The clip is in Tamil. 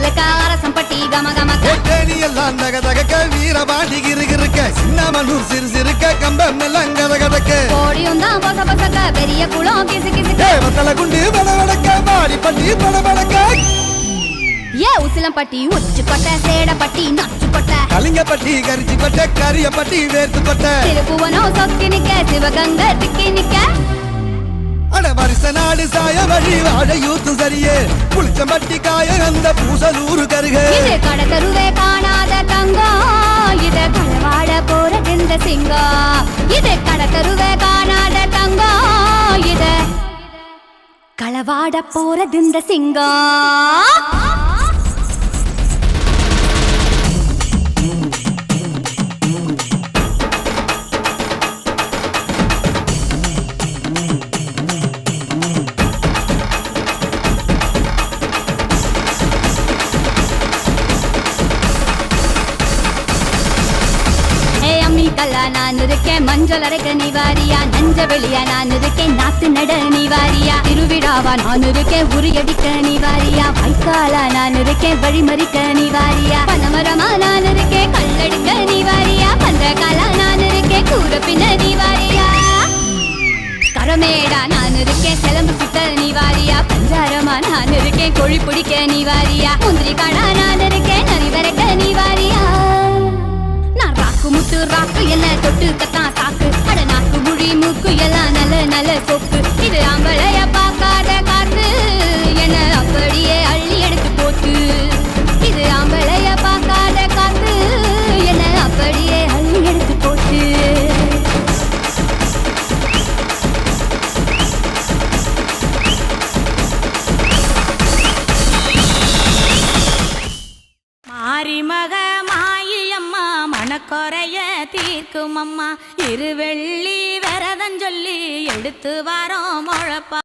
சிலுசிலுக்க அரசம்பட்டி கமகமக்க தேனி எல்லாம் தகதகக்க வீரபாண்டி கிருகிருக்க சின்னமனூர் சிறுசிருக்க கம்பம் எல்லாம் கதகதக்க கோடியும் தான் பொச பொசக்க பெரிய குளம் கிசு கிசுக்க வத்தல குண்டு படபடக்க மாடிப்பட்டி படபடக்க ஏ உசிலம்பட்டி உச்சுக்கொட்டை சேடப்பட்டி நச்சுக்கொட்டை கலிங்கப்பட்டி கரிச்சிப்பட்ட கரியப்பட்டி வேர்த்துப்பட்ட திருப்புவனம் சொக்கி நிக்க சிவகங்கை திக்கி நிக்க அட வருஷ நாடு சாய வழி வாழ யூத்து சரியே புளிச்சம்பட்டி காய அந்த பூசலூரு கருக இது கடத்தருவே காணாத தங்கம் இது களவாட போறது இந்த சிங்கம் இது கடத்தருவே காணாத தங்கம் இது களவாட போறது இந்த சிங்கம் நான் இருக்கேன் மஞ்சள் அரைக்க நிவாரியா நஞ்ச வெளியா நான் இருக்கேன் நாத்து நட நிவாரியா திருவிழாவா நான் இருக்கேன் உரியடிக்க நிவாரியா வைக்காலா நான் இருக்கேன் வழிமறிக்க நிவாரியா பனமரமா நான் இருக்கேன் கல்லடிக்க நிவாரியா பந்தகாலா நான் இருக்கேன் கூற பின்ன நிவாரியா கரமேடா நான் இருக்கேன் சிலம்பு சுத்த நிவாரியா பஞ்சாரமா நான் இருக்கேன் கோழி பிடிக்க நிவாரியா முந்திரி காடா நான் இருக்கேன் நரி வரைக்க நிவாரியா முத்து ராக்கு என்ன தொட்டு கத்தான் சாக்கு அட நாக்கு முழி மூக்கு எல்லாம் நல்ல நல்ல சொக்கு இது ஆம்பளைய பார்க்காத காத்து என்ன அப்படியே அள்ளி எடுத்து போட்டு இது ஆம்பளைய பார்க்காத காத்து என்ன அப்படியே அள்ளி எடுத்து போட்டு மாரிமக மாயியம்மா மனக்குறைய தீர்க்கும் அம்மா இருவெள்ளி விரதம் சொல்லி எடுத்து வாரோம் முழப்பா